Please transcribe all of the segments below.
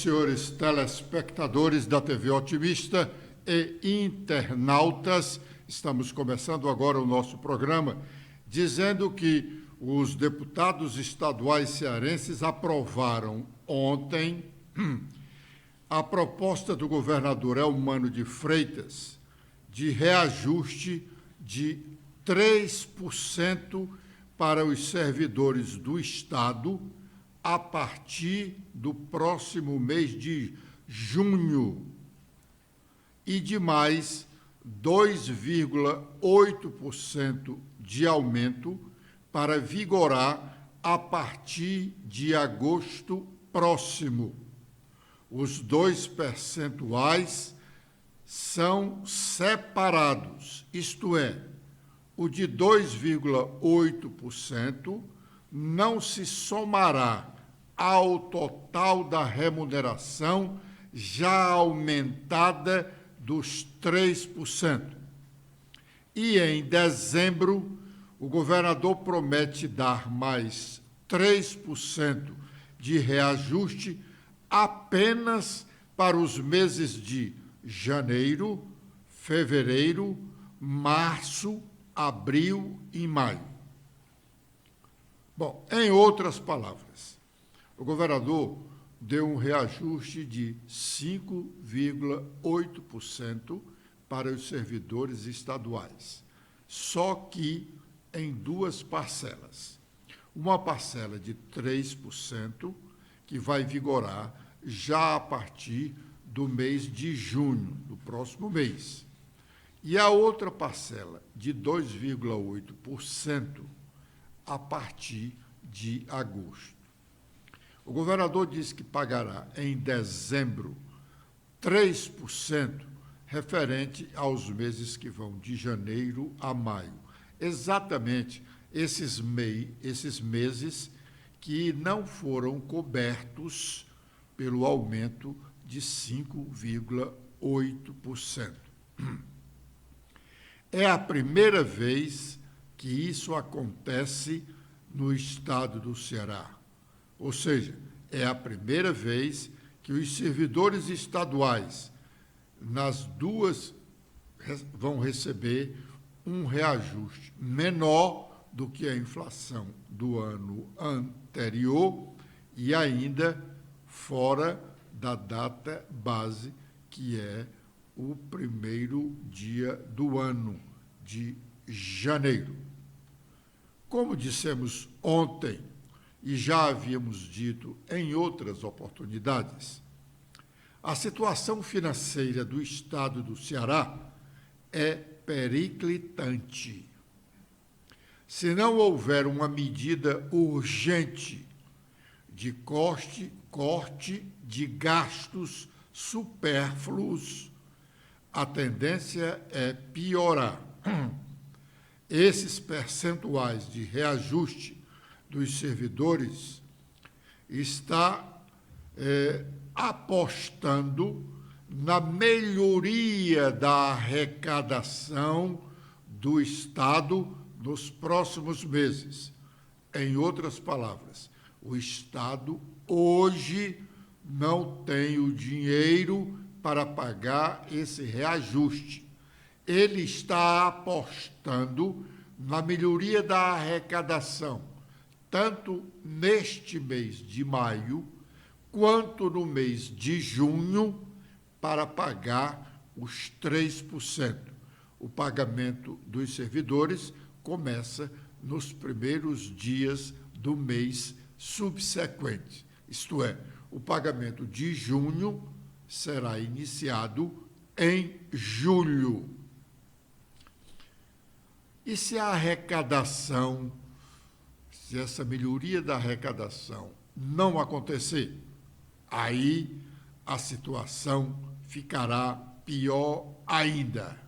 senhores telespectadores da TV Otimista e internautas, estamos começando agora o nosso programa, dizendo que os deputados estaduais cearenses aprovaram ontem a proposta do governador Eumano de Freitas de reajuste de 3% para os servidores do Estado a partir do próximo mês de junho e de mais 2,8% de aumento para vigorar a partir de agosto próximo. Os 2 percentuais são separados, isto é, o de 2,8% não se somará ao total da remuneração já aumentada dos 3%. E em dezembro, o governador promete dar mais 3% de reajuste apenas para os meses de janeiro, fevereiro, março, abril e maio. Bom, em outras palavras, o governador deu um reajuste de 5,8% para os servidores estaduais, só que em 2 parcelas. Uma parcela de 3%, que vai vigorar já a partir do mês de junho, do próximo mês. E a outra parcela de 2,8% a partir de agosto. O governador disse que pagará em dezembro 3% referente aos meses que vão de janeiro a maio. Exatamente esses meses que não foram cobertos pelo aumento de 5,8%. É a primeira vez que isso acontece no estado do Ceará. Ou seja, é a primeira vez que os servidores estaduais, nas 2, vão receber um reajuste menor do que a inflação do ano anterior e ainda fora da data base, que é o primeiro dia do ano, de janeiro. Como dissemos ontem, e já havíamos dito em outras oportunidades, a situação financeira do Estado do Ceará é periclitante. Se não houver uma medida urgente de corte de gastos supérfluos, a tendência é piorar. Esses percentuais de reajuste dos servidores está apostando na melhoria da arrecadação do Estado nos próximos meses. Em outras palavras, o Estado hoje não tem o dinheiro para pagar esse reajuste. Ele está apostando na melhoria da arrecadação, tanto neste mês de maio, quanto no mês de junho, para pagar os 3%. O pagamento dos servidores começa nos primeiros dias do mês subsequente. Isto é, o pagamento de junho será iniciado em julho. E se a arrecadação, se essa melhoria da arrecadação não acontecer, aí a situação ficará pior ainda.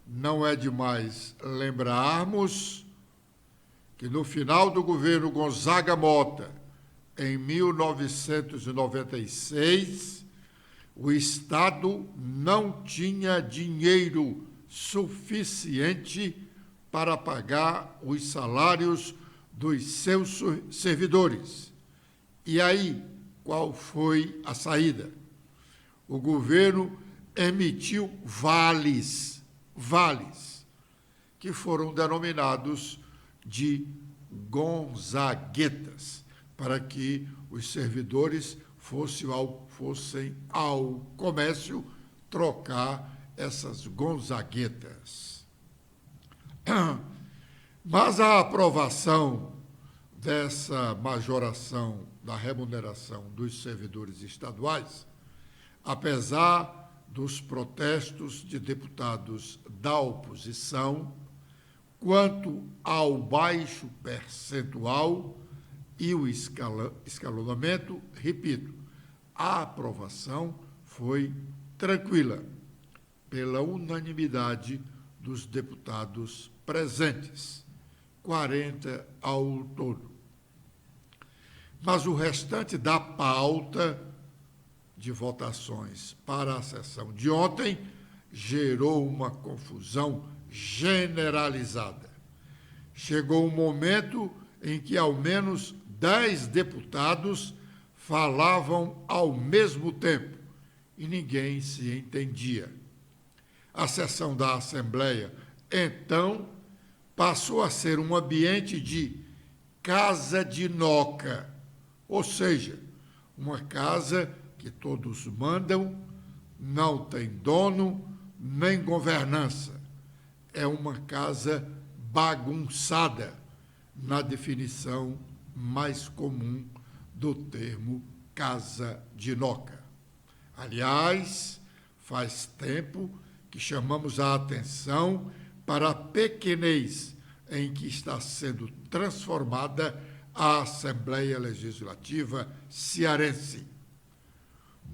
Não é demais lembrarmos que no final do governo Gonzaga Mota, em 1996, o Estado não tinha dinheiro suficiente para pagar os salários dos seus servidores. E aí, qual foi a saída? O governo emitiu vales, que foram denominados de gonzaguetas, para que os servidores fossem ao comércio trocar essas gonzaguetas. Mas a aprovação dessa majoração da remuneração dos servidores estaduais, apesar dos protestos de deputados da oposição, quanto ao baixo percentual e o escalonamento, repito, a aprovação foi tranquila, pela unanimidade dos deputados presentes, 40 ao todo. Mas o restante da pauta de votações para a sessão de ontem gerou uma confusão generalizada. Chegou um momento em que ao menos 10 deputados falavam ao mesmo tempo e ninguém se entendia. A sessão da Assembleia, então, passou a ser um ambiente de casa de noca, ou seja, uma casa que todos mandam, não tem dono nem governança. É uma casa bagunçada, na definição mais comum do termo casa de noca. Aliás, faz tempo que chamamos a atenção para a pequenez em que está sendo transformada a Assembleia Legislativa cearense.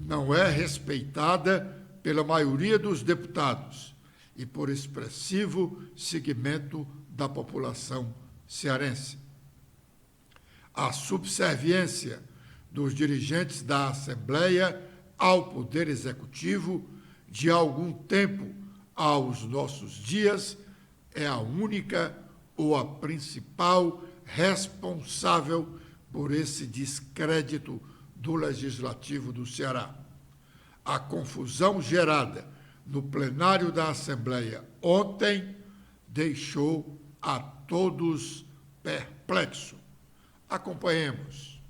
Não é respeitada pela maioria dos deputados e por expressivo segmento da população cearense. A subserviência dos dirigentes da Assembleia ao Poder Executivo, de algum tempo aos nossos dias, é a única ou a principal responsável por esse descrédito do Legislativo do Ceará. A confusão gerada no plenário da Assembleia ontem deixou a todos perplexos. Acompanhemos.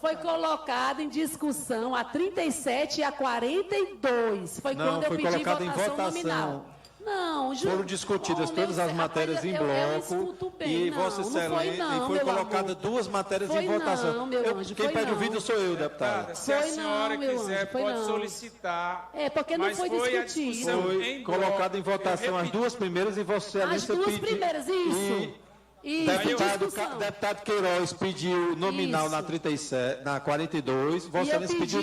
Foi colocado em discussão a 37 e a 42. Foi quando eu pedi votação nominal. Não, foram discutidas todas as matérias em bloco e Vossa Excelência foi colocada duas matérias em votação. Quem pede o vídeo sou eu, deputada. Se a senhora quiser, pode solicitar. Porque não foi discutido. Foi colocada em votação as duas primeiras e Vossa Excelência pediu. As duas primeiras, isso. Deputado Queiroz pediu nominal na 37, na 42, Vossa Excelência pediu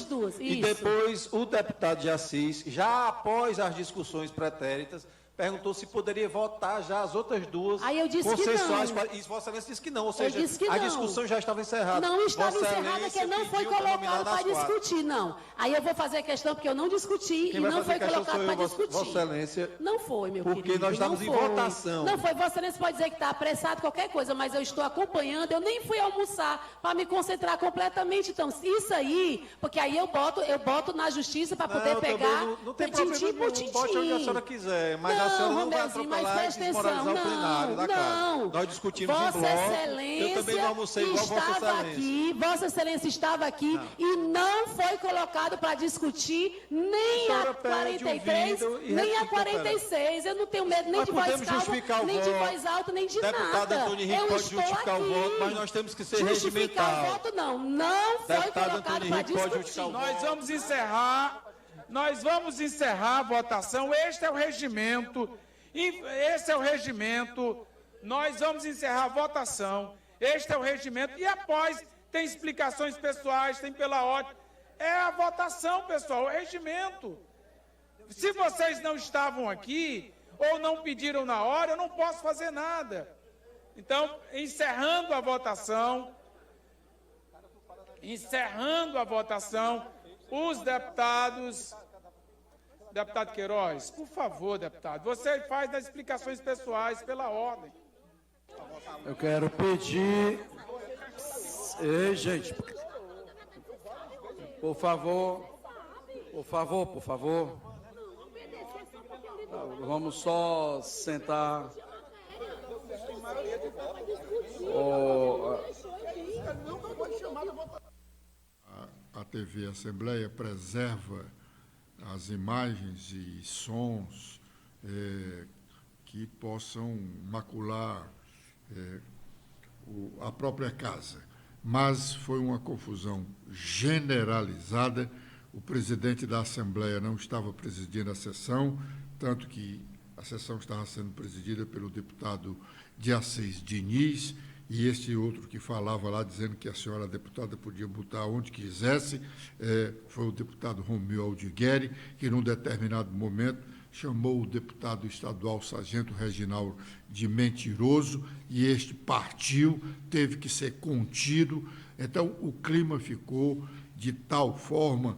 duas. E depois o deputado de Assis, já após as discussões pretéritas, perguntou se poderia votar já as outras duas. Aí eu disse que não. E Vossa Excelência disse que não, ou seja, a discussão já estava encerrada. Não estava encerrada, que não foi colocado para discutir, não. Aí eu vou fazer a questão porque eu não discuti e não foi colocado para discutir. Vossa Excelência. Não foi, meu querido. Porque nós estamos em votação. Não foi. Vossa Excelência pode dizer que está apressado, qualquer coisa, mas eu estou acompanhando, eu nem fui almoçar para me concentrar completamente. Então, isso aí, porque aí eu boto na justiça para poder pegar. Não tem problema, bote onde a senhora quiser, mas a senhora não vai atropelar e desmoralizar o plenário da casa. Nós discutimos em bloco. Eu também não almocei igual Vossa Excelência. Vossa Excelência estava aqui e não foi colocado para discutir nem a 43, nem a 46. Eu não tenho medo nem de voz calma, nem de voz alta, nem de nada. Deputado Antônio Henrique pode justificar o voto, mas nós temos que ser regimental. Justificar o voto não foi colocado para discutir. Nós vamos encerrar a votação. Este é o regimento. Esse é o regimento. Nós vamos encerrar a votação. Este é o regimento. E após, tem explicações pessoais, tem pela ordem. É a votação, pessoal, o regimento. Se vocês não estavam aqui ou não pediram na hora, eu não posso fazer nada. Então, encerrando a votação, os deputados... Deputado Queiroz, por favor, deputado, você faz as explicações pessoais pela ordem. Eu quero pedir Ei, gente. Por favor. Vamos só sentar. A TV Assembleia preserva as imagens e sons que possam macular a própria casa. Mas foi uma confusão generalizada. O presidente da Assembleia não estava presidindo a sessão, tanto que a sessão estava sendo presidida pelo deputado de Assis Diniz, e este outro que falava lá, dizendo que a senhora deputada podia botar onde quisesse, foi o deputado Romeu Aldigueri, que, num determinado momento, chamou o deputado estadual Sargento Reginaldo de mentiroso, e este partiu, teve que ser contido. Então, o clima ficou de tal forma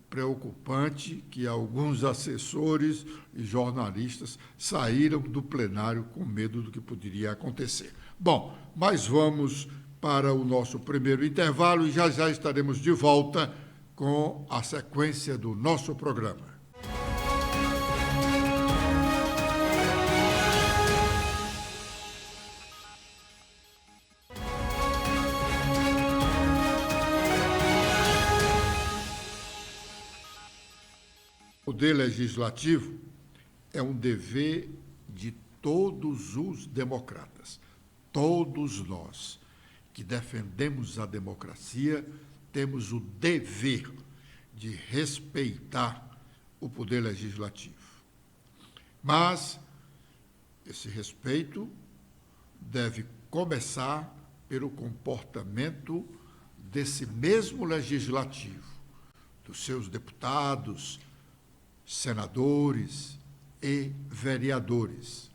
preocupante que alguns assessores e jornalistas saíram do plenário com medo do que poderia acontecer. Bom, mas vamos para o nosso primeiro intervalo e já estaremos de volta com a sequência do nosso programa. O poder legislativo é um dever de todos os democratas. Todos nós que defendemos a democracia temos o dever de respeitar o poder legislativo. Mas esse respeito deve começar pelo comportamento desse mesmo legislativo, dos seus deputados, senadores e vereadores,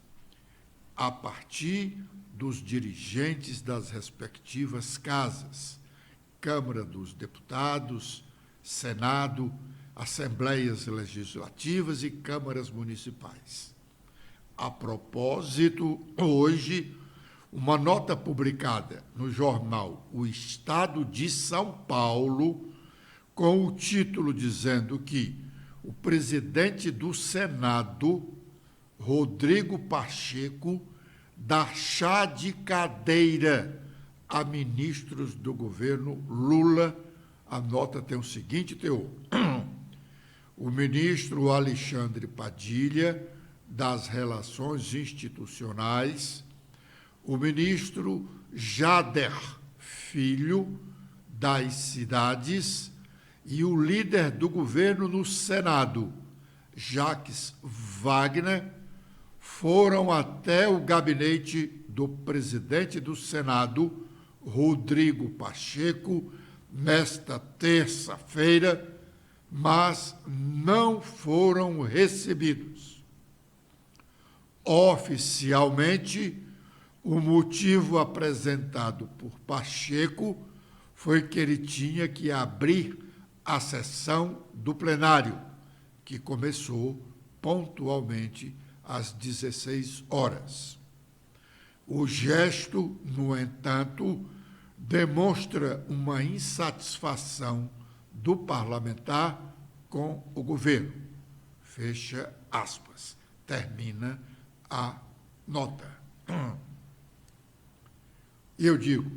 a partir dos dirigentes das respectivas casas, Câmara dos Deputados, Senado, Assembleias Legislativas e câmaras municipais. A propósito, hoje, uma nota publicada no jornal O Estado de São Paulo, com o título dizendo que o presidente do Senado, Rodrigo Pacheco, dá chá de cadeira a ministros do governo Lula. A nota tem o seguinte teor: o ministro Alexandre Padilha, das Relações Institucionais, o ministro Jader Filho, das Cidades, e o líder do governo no Senado, Jacques Wagner, foram até o gabinete do presidente do Senado, Rodrigo Pacheco, nesta terça-feira, mas não foram recebidos. Oficialmente, o motivo apresentado por Pacheco foi que ele tinha que abrir a sessão do plenário, que começou pontualmente às 16 horas. O gesto, no entanto, demonstra uma insatisfação do parlamentar com o governo. Fecha aspas. Termina a nota. E eu digo,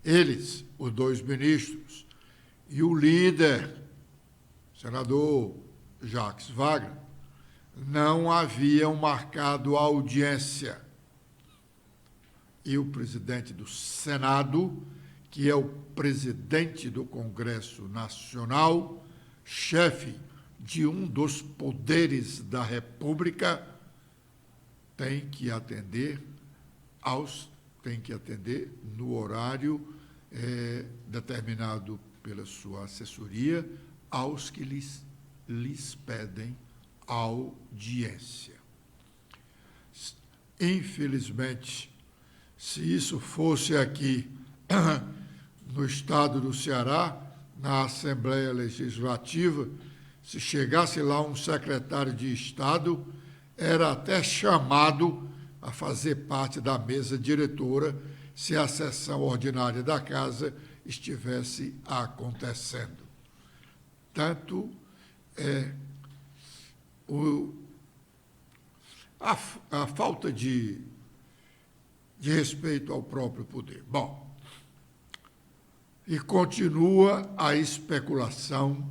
eles, os dois ministros, e o líder, senador Jacques Wagner, não haviam marcado audiência. E o presidente do Senado, que é o presidente do Congresso Nacional, chefe de um dos poderes da República, tem que atender no horário determinado pela sua assessoria aos que lhes pedem audiência. Infelizmente, se isso fosse aqui no estado do Ceará, na Assembleia Legislativa, se chegasse lá um secretário de Estado, era até chamado a fazer parte da mesa diretora se a sessão ordinária da Casa estivesse acontecendo. Tanto a falta de respeito ao próprio poder. Bom, e continua a especulação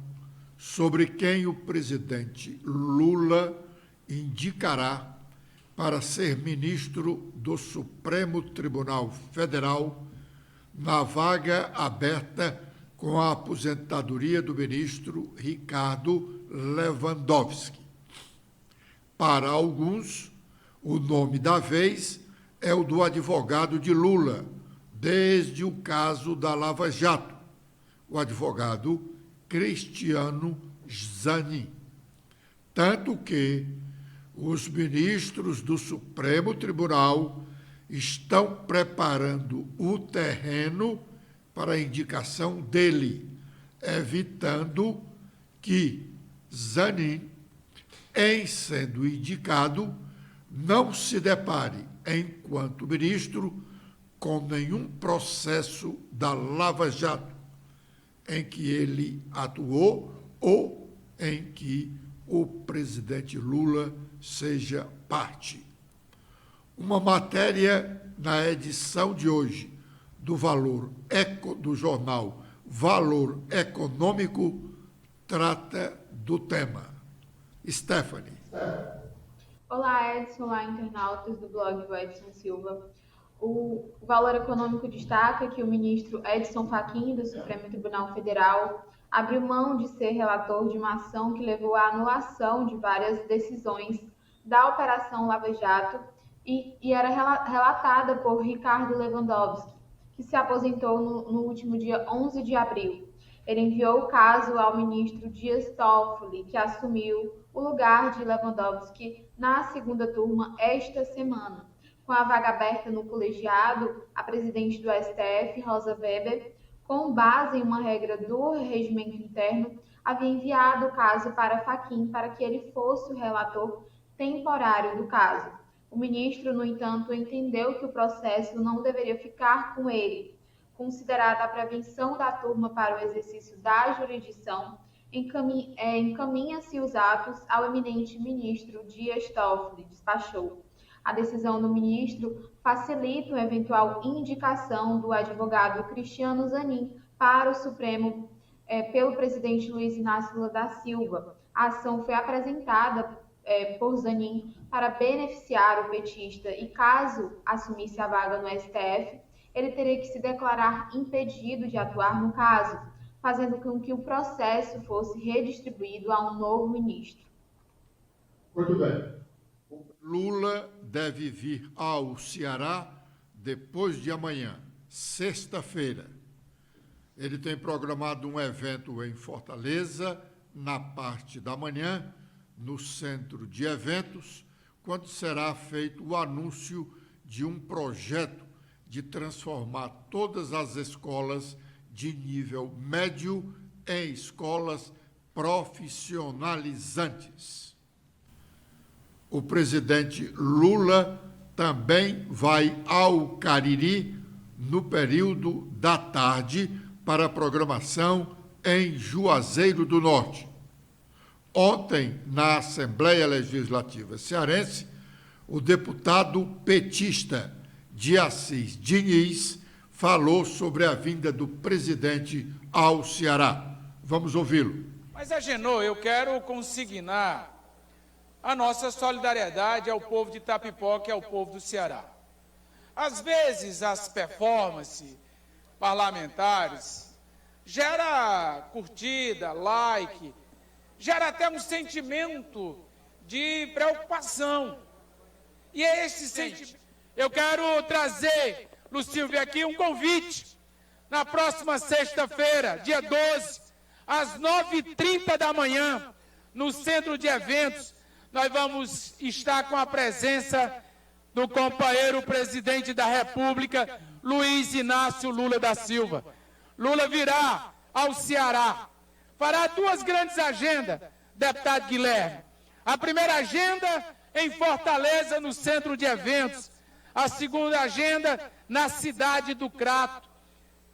sobre quem o presidente Lula indicará para ser ministro do Supremo Tribunal Federal na vaga aberta com a aposentadoria do ministro Ricardo Lewandowski. Para alguns, o nome da vez é o do advogado de Lula, desde o caso da Lava Jato, o advogado Cristiano Zanin. Tanto que os ministros do Supremo Tribunal estão preparando o terreno para a indicação dele, evitando que Zanin, em sendo indicado, não se depare, enquanto ministro, com nenhum processo da Lava Jato em que ele atuou ou em que o presidente Lula seja parte. Uma matéria na edição de hoje do jornal Valor Econômico trata do tema. Stephanie. Olá, Edson, olá, internautas do blog do Edson Silva. O Valor Econômico destaca que o ministro Edson Fachin, do Supremo Tribunal Federal, abriu mão de ser relator de uma ação que levou à anulação de várias decisões da Operação Lava Jato e era relatada por Ricardo Lewandowski, que se aposentou no último dia 11 de abril. Ele enviou o caso ao ministro Dias Toffoli, que assumiu o lugar de Lewandowski na segunda turma esta semana. Com a vaga aberta no colegiado, a presidente do STF, Rosa Weber, com base em uma regra do regimento interno, havia enviado o caso para Fachin para que ele fosse o relator temporário do caso. O ministro, no entanto, entendeu que o processo não deveria ficar com ele. Considerada a prevenção da turma para o exercício da jurisdição, encaminha-se os atos ao eminente ministro Dias Toffoli, despachou. A decisão do ministro facilita a eventual indicação do advogado Cristiano Zanin para o Supremo pelo presidente Luiz Inácio Lula da Silva. A ação foi apresentada por Zanin para beneficiar o petista e, caso assumisse a vaga no STF, ele teria que se declarar impedido de atuar no caso, fazendo com que o processo fosse redistribuído a um novo ministro. Muito bem. Lula deve vir ao Ceará depois de amanhã, sexta-feira. Ele tem programado um evento em Fortaleza, na parte da manhã, no centro de eventos, quando será feito o anúncio de um projeto de transformar todas as escolas de nível médio em escolas profissionalizantes. O presidente Lula também vai ao Cariri no período da tarde para a programação em Juazeiro do Norte. Ontem, na Assembleia Legislativa Cearense, o deputado petista de Assis Diniz falou sobre a vinda do presidente ao Ceará. Vamos ouvi-lo. Mas, Agenor, eu quero consignar a nossa solidariedade ao povo de Itapipoca e ao povo do Ceará. Às vezes, as performances parlamentares gera curtida, like, gera até um sentimento de preocupação. E é esse sentimento. Eu quero trazer, Lucílvia, aqui um convite. Na próxima sexta-feira, dia 12, às 9h30 da manhã, no centro de eventos, nós vamos estar com a presença do companheiro presidente da República, Luiz Inácio Lula da Silva. Lula virá ao Ceará, fará duas grandes agendas, deputado Guilherme. A primeira agenda em Fortaleza, no centro de eventos. A segunda agenda na cidade do Crato,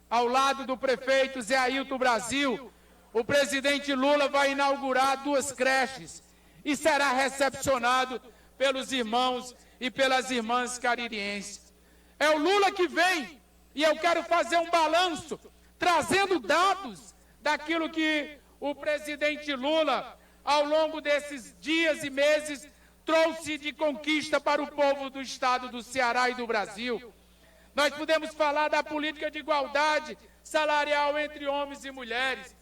ao lado do prefeito Zé Ailton Brasil. O presidente Lula vai inaugurar 2 creches e será recepcionado pelos irmãos e pelas irmãs caririenses. É o Lula que vem, e eu quero fazer um balanço, trazendo dados daquilo que o presidente Lula, ao longo desses dias e meses, trouxe de conquista para o povo do estado do Ceará e do Brasil. Nós podemos falar da política de igualdade salarial entre homens e mulheres,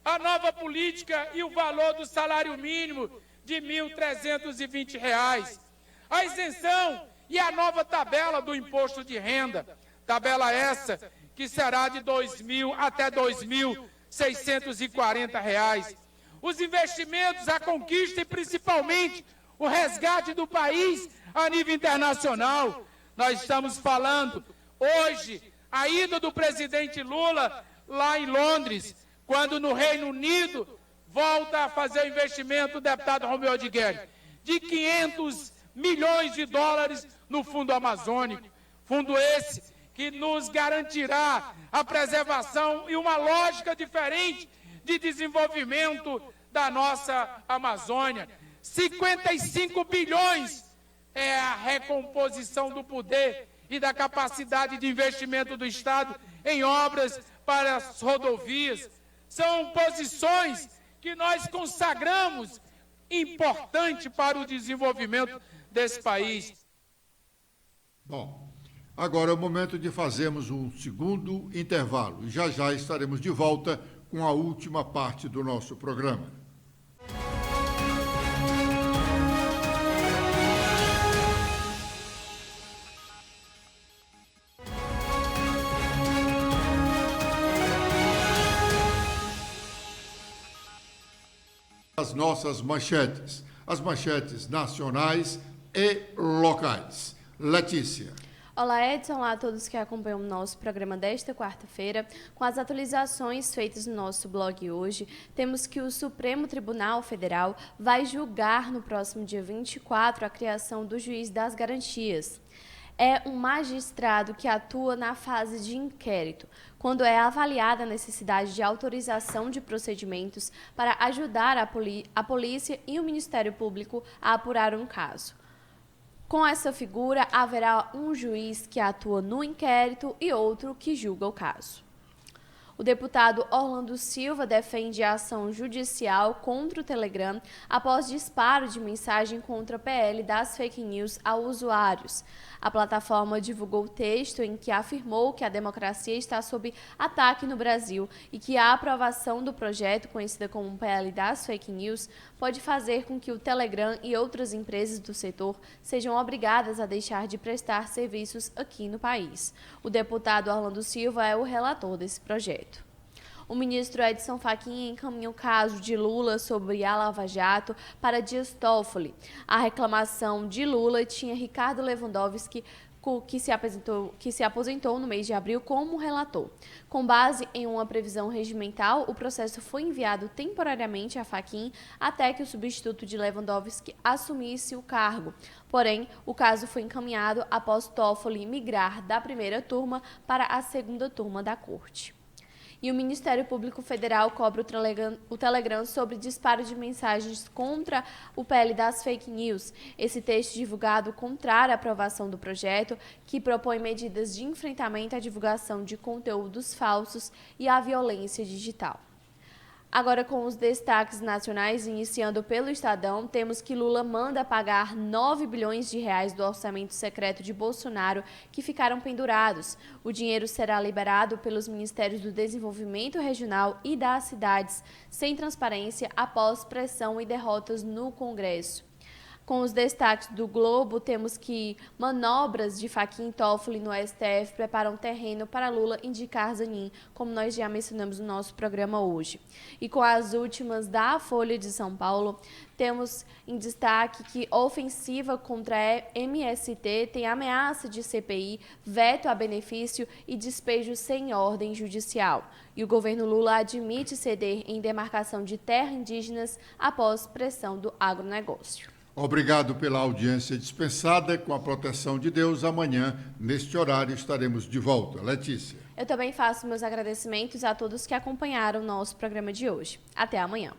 a nova política e o valor do salário mínimo de R$ 1.320, a isenção e a nova tabela do imposto de renda, tabela essa que será de R$ 2.000 até R$ 2.640. Os investimentos, a conquista e principalmente o resgate do país a nível internacional. Nós estamos falando hoje a ida do presidente Lula lá em Londres, quando no Reino Unido volta a fazer o investimento, o deputado Romeu Adigueri, de 500 milhões de dólares no Fundo Amazônico. Fundo esse que nos garantirá a preservação e uma lógica diferente de desenvolvimento da nossa Amazônia. 55 bilhões é a recomposição do poder e da capacidade de investimento do Estado em obras para as rodovias. São posições que nós consagramos importante para o desenvolvimento desse país. Bom, agora é o momento de fazermos um segundo intervalo. Já já estaremos de volta com a última parte do nosso programa. As nossas manchetes, as manchetes nacionais e locais. Letícia. Olá, Edson. Olá a todos que acompanham o nosso programa desta quarta-feira. Com as atualizações feitas no nosso blog hoje, temos que o Supremo Tribunal Federal vai julgar no próximo dia 24 a criação do Juiz das Garantias. É um magistrado que atua na fase de inquérito, quando é avaliada a necessidade de autorização de procedimentos para ajudar a polícia e o Ministério Público a apurar um caso. Com essa figura, haverá um juiz que atua no inquérito e outro que julga o caso. O deputado Orlando Silva defende a ação judicial contra o Telegram após disparo de mensagem contra a PL das fake news a usuários. A plataforma divulgou texto em que afirmou que a democracia está sob ataque no Brasil e que a aprovação do projeto, conhecida como PL das fake news, pode fazer com que o Telegram e outras empresas do setor sejam obrigadas a deixar de prestar serviços aqui no país. O deputado Orlando Silva é o relator desse projeto. O ministro Edson Fachin encaminha o caso de Lula sobre a Lava Jato para Dias Toffoli. A reclamação de Lula tinha Ricardo Lewandowski, que se aposentou no mês de abril como relator. Com base em uma previsão regimental, o processo foi enviado temporariamente a Fachin até que o substituto de Lewandowski assumisse o cargo. Porém, o caso foi encaminhado após Toffoli migrar da primeira turma para a segunda turma da corte. E o Ministério Público Federal cobra o Telegram sobre disparo de mensagens contra o PL das fake news. Esse texto divulgado contrário à aprovação do projeto, que propõe medidas de enfrentamento à divulgação de conteúdos falsos e à violência digital. Agora, com os destaques nacionais, iniciando pelo Estadão, temos que Lula manda pagar 9 bilhões de reais do orçamento secreto de Bolsonaro que ficaram pendurados. O dinheiro será liberado pelos Ministérios do Desenvolvimento Regional e das cidades, sem transparência, após pressão e derrotas no Congresso. Com os destaques do Globo, temos que manobras de Fachin e Toffoli no STF preparam terreno para Lula indicar Zanin, como nós já mencionamos no nosso programa hoje. E com as últimas da Folha de São Paulo, temos em destaque que ofensiva contra a MST tem ameaça de CPI, veto a benefício e despejo sem ordem judicial. E o governo Lula admite ceder em demarcação de terra indígenas após pressão do agronegócio. Obrigado pela audiência dispensada. Com a proteção de Deus, amanhã, neste horário, estaremos de volta. Letícia. Eu também faço meus agradecimentos a todos que acompanharam o nosso programa de hoje. Até amanhã.